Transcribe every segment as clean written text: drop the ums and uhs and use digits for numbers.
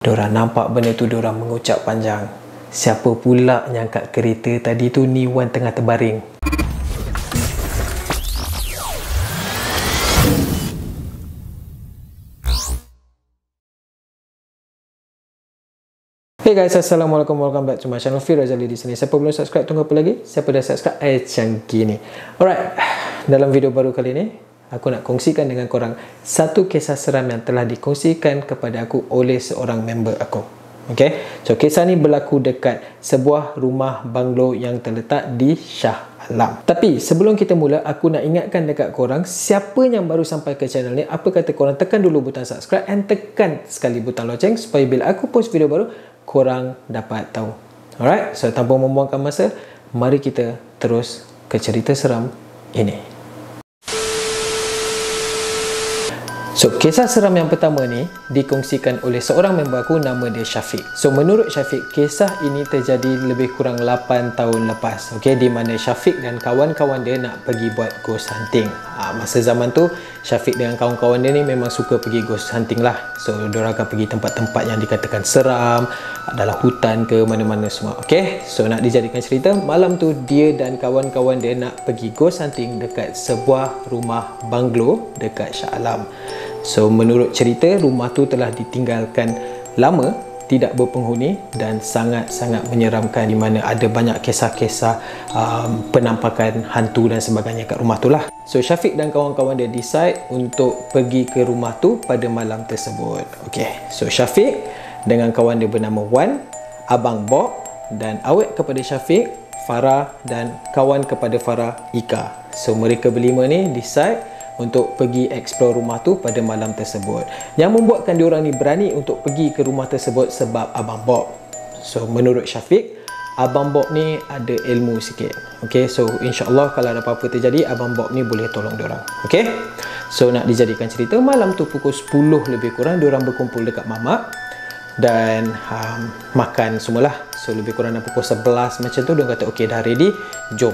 Diorang nampak benda tu, diorang mengucap panjang. Siapa pula yang kat kereta tadi tu ni Wan tengah terbaring? Hey guys, Assalamualaikum, welcome back to my channel. Fir Razali di sini. Siapa belum subscribe, tunggu apa lagi? Siapa dah subscribe, macam gini. Alright, dalam video baru kali ni aku nak kongsikan dengan korang satu kisah seram yang telah dikongsikan kepada aku oleh seorang member aku. Okay, so kisah ni berlaku dekat sebuah rumah banglo yang terletak di Shah Alam. Tapi sebelum kita mula, aku nak ingatkan dekat korang, siapa yang baru sampai ke channel ni, apa kata korang tekan dulu butang subscribe and tekan sekali butang loceng supaya bila aku post video baru, korang dapat tahu. Alright, so tanpa membuangkan masa, mari kita terus ke cerita seram ini. So, kisah seram yang pertama ni dikongsikan oleh seorang member aku, nama dia Syafiq. So, menurut Syafiq, kisah ini terjadi lebih kurang 8 tahun lepas. Okay, di mana Syafiq dan kawan-kawan dia nak pergi buat ghost hunting. Masa zaman tu, Syafiq dengan kawan-kawan dia ni memang suka pergi ghost hunting lah. So, diorang akan pergi tempat-tempat yang dikatakan seram, dalam hutan ke mana-mana semua. Okay, so nak dijadikan cerita, malam tu dia dan kawan-kawan dia nak pergi ghost hunting dekat sebuah rumah banglo dekat Shah Alam. So, menurut cerita, rumah tu telah ditinggalkan lama, tidak berpenghuni dan sangat-sangat menyeramkan, di mana ada banyak kisah-kisah penampakan hantu dan sebagainya kat rumah tu lah. So, Syafiq dan kawan-kawan dia decide untuk pergi ke rumah tu pada malam tersebut. Okay, so Syafiq dengan kawan dia bernama Wan, Abang Bob, dan awet kepada Syafiq, Farah, dan kawan kepada Farah, Ika. So, mereka berlima ni decide untuk pergi explore rumah tu pada malam tersebut. Yang membuatkan diorang ni berani untuk pergi ke rumah tersebut sebab Abang Bob. So, menurut Syafiq, Abang Bob ni ada ilmu sikit. Okay, so insyaAllah kalau ada apa-apa terjadi, Abang Bob ni boleh tolong diorang. Okay, so nak dijadikan cerita, malam tu pukul 10 lebih kurang, diorang berkumpul dekat mamak dan makan semualah. So, lebih kurang pukul 11 macam tu, diorang kata okay, dah ready, jom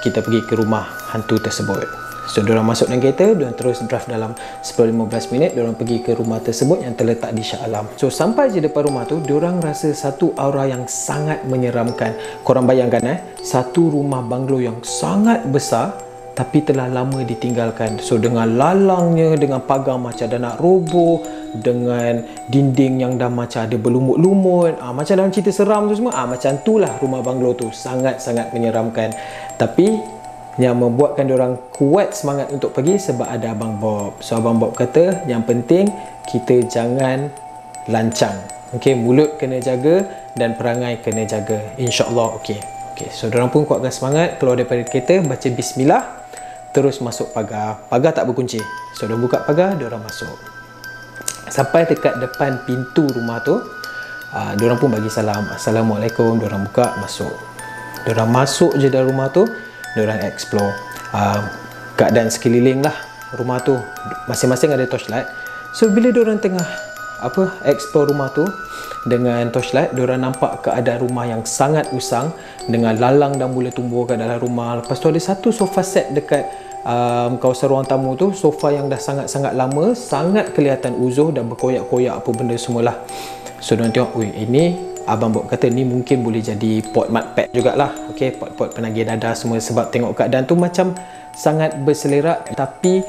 kita pergi ke rumah hantu tersebut. So, diorang masuk dalam kereta, diorang terus drive dalam 10-15 minit, diorang pergi ke rumah tersebut yang terletak di Shah Alam. So, sampai je depan rumah tu, diorang rasa satu aura yang sangat menyeramkan. Korang bayangkan satu rumah banglo yang sangat besar tapi telah lama ditinggalkan. So, dengan lalangnya, dengan pagar macam dah nak roboh, dengan dinding yang dah macam ada berlumut-lumut, macam dalam cerita seram tu semua, macam tu lah rumah banglo tu. Sangat-sangat menyeramkan. Tapi yang membuatkan diorang kuat semangat untuk pergi sebab ada Abang Bob. So, Abang Bob kata yang penting kita jangan lancang. Okay, mulut kena jaga dan perangai kena jaga. InsyaAllah okay. Okay, so diorang pun kuatkan semangat, keluar daripada kereta, baca bismillah, terus masuk pagar. Pagar tak berkunci. So, diorang buka pagar, diorang masuk. Sampai dekat depan pintu rumah tu, diorang pun bagi salam. Assalamualaikum, diorang buka, masuk. Diorang masuk je dalam rumah tu, diorang explore keadaan sekeliling lah rumah tu. Masing-masing ada torchlight. So, bila diorang tengah explore rumah tu dengan torchlight, diorang nampak keadaan rumah yang sangat usang dengan lalang dah mula tumbuh kat dalam rumah. Lepas tu ada satu sofa set dekat kawasan ruang tamu tu, sofa yang dah sangat-sangat lama, sangat kelihatan uzur dan berkoyak-koyak apa benda semualah. So, diorang tengok, ini Abang Bob kata ni mungkin boleh jadi pot mud pad jugalah. Okay, pot-pot penagih dadah semua, sebab tengok keadaan tu macam sangat berselerak. Tapi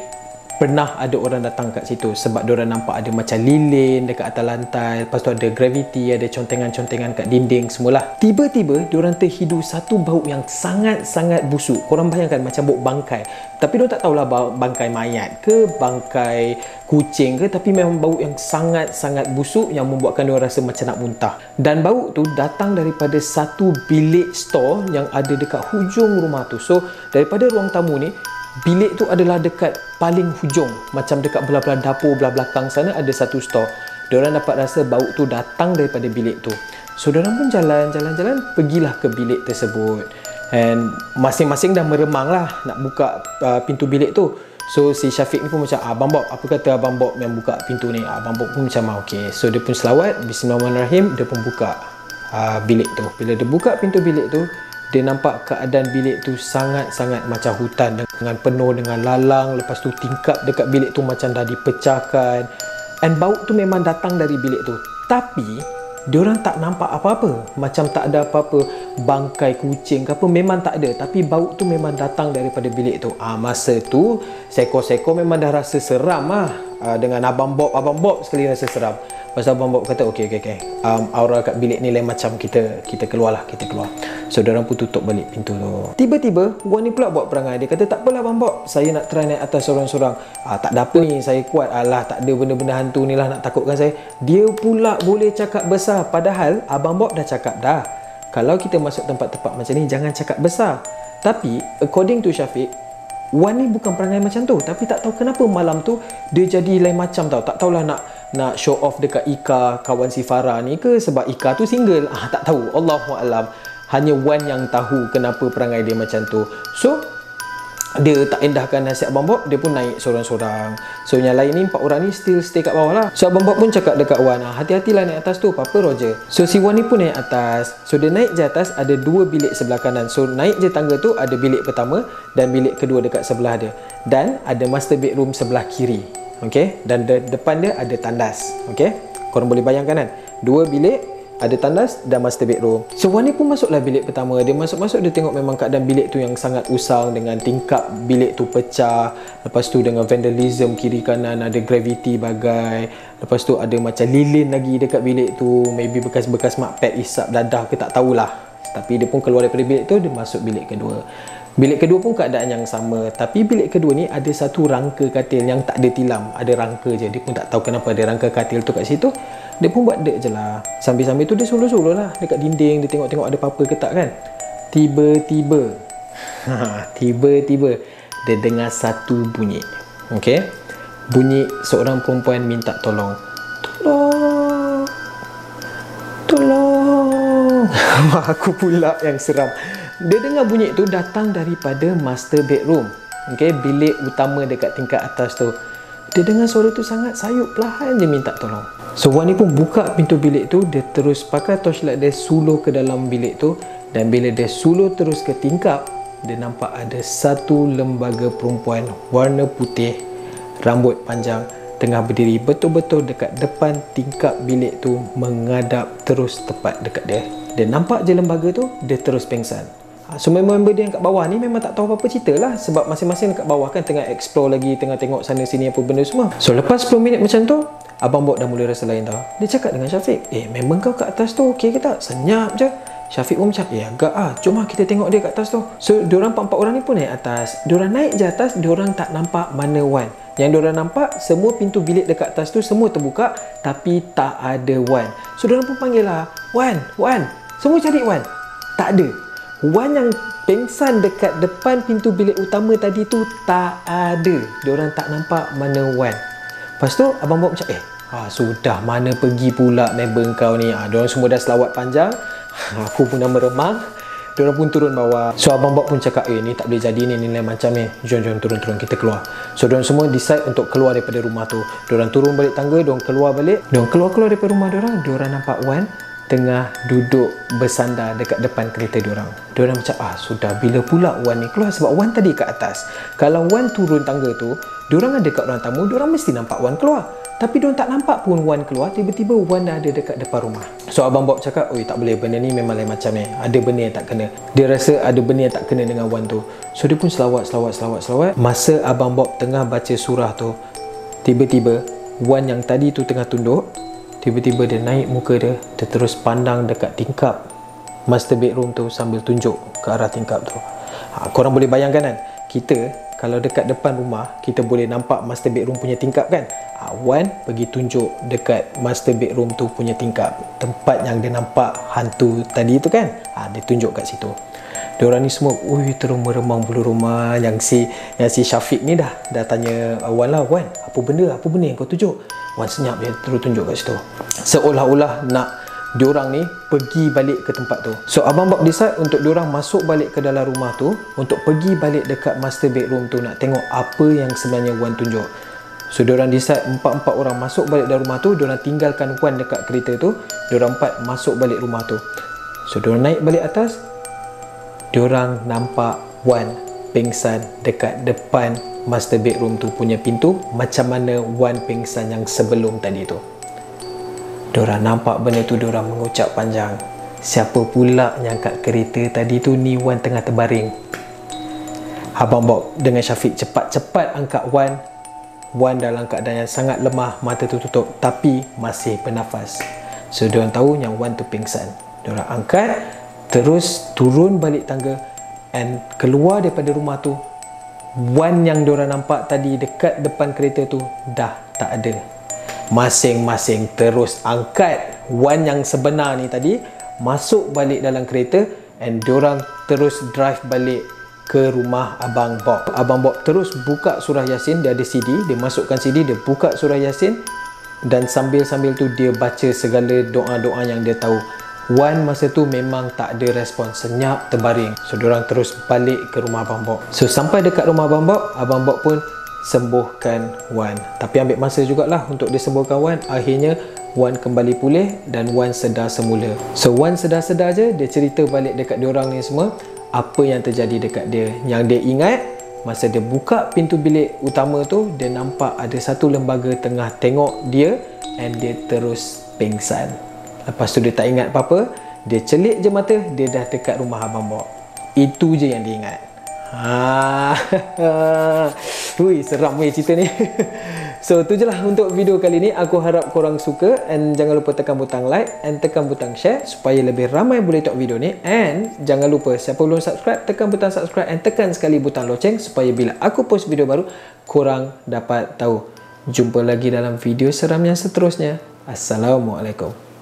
pernah ada orang datang kat situ sebab diorang nampak ada macam lilin dekat atas lantai. Lepas tu ada gravity, ada contengan-contengan kat dinding semualah. Tiba-tiba diorang terhidu satu bau yang sangat-sangat busuk. Korang bayangkan macam bau bangkai. Tapi diorang tak tahulah bangkai mayat ke, bangkai kucing ke, tapi memang bau yang sangat-sangat busuk yang membuatkan diorang rasa macam nak muntah. Dan bau tu datang daripada satu bilik store yang ada dekat hujung rumah tu. So, daripada ruang tamu ni, bilik tu adalah dekat paling hujung, macam dekat belah-belah dapur, belah belakang sana ada satu store. Diorang dapat rasa bau tu datang daripada bilik tu. So, diorang pun jalan-jalan, pergilah ke bilik tersebut. And masing-masing dah meremang lah nak buka pintu bilik tu. So, si Syafiq ni pun macam, Abang Bob, apa kata Abang Bob yang buka pintu ni? Abang Bob pun macam, okay. So, dia pun selawat, bismillahirrahmanirrahim, dia pun buka bilik tu. Bila dia buka pintu bilik tu, dia nampak keadaan bilik tu sangat-sangat macam hutan, dengan penuh dengan lalang. Lepas tu tingkap dekat bilik tu macam dah dipecahkan. And bau tu memang datang dari bilik tu. Tapi diorang tak nampak apa-apa, macam tak ada apa-apa bangkai kucing ke apa, memang tak ada. Tapi bau tu memang datang daripada bilik tu. Masa tu seekor-seekor memang dah rasa seram dengan Abang Bob sekali rasa seram. Pasal Abang Bob kata okey. Aura kat bilik ni lain macam, kita keluar. So diorang pun tutup balik pintu tu. Tiba-tiba Wan ni pula buat perangai. Dia kata tak apalah Abang Bob, saya nak try naik atas sorang-sorang. Tak ada apa ni, saya kuat. Alah, tak ada benda-benda hantu ni lah nak takutkan saya. Dia pula boleh cakap besar. Padahal Abang Bob dah cakap dah, kalau kita masuk tempat-tempat macam ni jangan cakap besar. Tapi according to Syafiq, Wan ni bukan perangai macam tu. Tapi tak tahu kenapa malam tu dia jadi lain macam tau. Tak tahulah nak show off dekat Ika, kawan si Farah ni ke, sebab Ika tu single. Tak tahu, Allahualam. Hanya Wan yang tahu kenapa perangai dia macam tu. So dia tak endahkan nasihat Abang Bob, dia pun naik sorang-sorang. So yang lain ni, 4 orang ni still stay kat bawah lah. So Abang Bob pun cakap dekat Wan, hati-hatilah naik atas tu, apa Roger. So si Wan ni pun naik atas. So dia naik je atas, ada 2 bilik sebelah kanan. So naik je tangga tu, ada bilik pertama dan bilik kedua dekat sebelah dia. Dan ada master bedroom sebelah kiri. Okay, dan depan dia ada tandas. Okay, korang boleh bayangkan kan, 2 bilik, ada tandas dan master bedroom. So Wan ni pun masuklah bilik pertama. Dia masuk, dia tengok memang keadaan bilik tu yang sangat usang, dengan tingkap bilik tu pecah. Lepas tu dengan vandalism kiri kanan, ada gravity bagai. Lepas tu ada macam lilin lagi dekat bilik tu, maybe bekas-bekas mak pad isap dadah ke tak tahulah. Tapi dia pun keluar daripada bilik tu, dia masuk bilik kedua. Bilik kedua pun keadaan yang sama. Tapi bilik kedua ni ada satu rangka katil yang tak ada tilam, ada rangka je. Dia pun tak tahu kenapa ada rangka katil tu kat situ. Dia pun buat dek je lah. Sambil-sambil tu dia solo-solo lah dekat dinding. Dia tengok-tengok ada apa-apa ke tak kan. Tiba-tiba dia dengar satu bunyi. Okay, bunyi seorang perempuan minta tolong. Tolong. Aku pula yang seram. Dia dengar bunyi tu datang daripada master bedroom. Okay, bilik utama dekat tingkat atas tu. Dia dengar suara tu sangat sayup, perlahan je minta tolong. So Wan ni pun buka pintu bilik tu. Dia terus pakai torchlight dia suluh ke dalam bilik tu. Dan bila dia suluh terus ke tingkap, dia nampak ada satu lembaga perempuan warna putih, rambut panjang, tengah berdiri betul-betul dekat depan tingkap bilik tu, menghadap terus tepat dekat dia. Dia nampak je lembaga tu, dia terus pengsan. So member dia yang kat bawah ni memang tak tahu apa-apa cerita lah, sebab masing-masing dekat bawah kan tengah explore lagi, tengah tengok sana sini apa benda semua. So lepas 10 minit macam tu, Abang Bob dah mula rasa lain tau. Dia cakap dengan Syafiq, member kau kat atas tu okey ke tak? Senyap je. Syafiq pun macam, agak jom lah kita tengok dia kat atas tu. So diorang 4 orang ni pun naik atas. Diorang naik je atas, diorang tak nampak mana Wan. Yang diorang nampak, semua pintu bilik dekat atas tu semua terbuka, tapi tak ada Wan. So diorang pun panggil lah, Wan. Semua cari Wan. Tak ada. Wan yang pengsan dekat depan pintu bilik utama tadi tu tak ada. Diorang tak nampak mana Wan. Lepas tu Abang Bob macam, sudah mana pergi pula member kau ni. Diorang semua dah selawat panjang. Aku pun dah meremang. Diorang pun turun bawah. So Abang Bob pun cakap, ni tak boleh jadi ni, nilai macam ni. Jom turun, kita keluar. So diorang semua decide untuk keluar daripada rumah tu. Diorang turun balik tangga, diorang keluar balik. Diorang keluar daripada rumah diorang. Diorang nampak Wan tengah duduk bersandar dekat depan kereta diorang. Diorang macam, sudah bila pula Wan ni keluar, sebab Wan tadi kat atas. Kalau Wan turun tangga tu, diorang ada kat ruang tamu, diorang mesti nampak Wan keluar. Tapi diorang tak nampak pun Wan keluar. Tiba-tiba Wan dah ada dekat depan rumah. So Abang Bob cakap, tak boleh, benda ni memang lain macam ni. Ada benda yang tak kena. Dia rasa ada benda yang tak kena dengan Wan tu. So dia pun selawat. Masa Abang Bob tengah baca surah tu, tiba-tiba Wan yang tadi tu tengah tunduk, tiba-tiba dia naik muka dia. Dia terus pandang dekat tingkap master bedroom tu sambil tunjuk ke arah tingkap tu. Korang boleh bayangkan kan, kita kalau dekat depan rumah, kita boleh nampak master bedroom punya tingkap kan. Wan pergi tunjuk dekat master bedroom tu punya tingkap, tempat yang dia nampak hantu tadi tu kan. Dia tunjuk kat situ. Diorang ni semua terus meremang bulu rumah. Yang si Syafiq ni dah tanya Wan lah, Wan, apa benda yang kau tunjuk? Wan senyap, dia terus tunjuk kat situ, seolah-olah nak diorang ni pergi balik ke tempat tu. So Abang Bob decide untuk diorang masuk balik ke dalam rumah tu, untuk pergi balik dekat master bedroom tu, nak tengok apa yang sebenarnya Wan tunjuk. So diorang decide 4 orang masuk balik dalam rumah tu. Diorang tinggalkan Wan dekat kereta tu. Diorang 4 masuk balik rumah tu. So diorang naik balik atas. Diorang nampak Wan pengsan dekat depan master bedroom tu punya pintu, macam mana Wan pengsan yang sebelum tadi tu. Diorang nampak benda tu, diorang mengucap panjang. Siapa pula yang kat kereta tadi tu? Ni Wan tengah terbaring. Abang Bob dengan Syafiq cepat-cepat angkat Wan. Wan dalam keadaan yang sangat lemah, mata tertutup tapi masih bernafas. So diorang tahu yang Wan tu pingsan. Diorang angkat, terus turun balik tangga and keluar daripada rumah tu. Wan yang diorang nampak tadi dekat depan kereta tu dah tak ada. Masing-masing terus angkat Wan yang sebenar ni tadi, masuk balik dalam kereta and diorang terus drive balik ke rumah Abang Bob. Abang Bob terus buka surah Yasin. Dia ada CD, dia masukkan CD, dia buka surah Yasin dan sambil-sambil tu dia baca segala doa-doa yang dia tahu. Wan masa tu memang tak ada respon, senyap terbaring. So diorang terus balik ke rumah Abang Bob. So sampai dekat rumah Abang Bob pun sembuhkan Wan. Tapi ambil masa jugalah untuk disembuhkan Wan. Akhirnya Wan kembali pulih dan Wan sedar semula. So Wan sedar-sedar je, dia cerita balik dekat diorang ni semua apa yang terjadi dekat dia. Yang dia ingat masa dia buka pintu bilik utama tu, dia nampak ada satu lembaga tengah tengok dia and dia terus pingsan. Lepas tu dia tak ingat apa-apa. Dia celik je mata, dia dah dekat rumah Abang Bob. Itu je yang dia ingat. Hui, seram weh cerita ni. So tu je lah untuk video kali ni. Aku harap korang suka and jangan lupa tekan butang like and tekan butang share supaya lebih ramai boleh tengok video ni. And jangan lupa siapa belum subscribe, tekan butang subscribe and tekan sekali butang loceng supaya bila aku post video baru korang dapat tahu. Jumpa lagi dalam video seram yang seterusnya. Assalamualaikum.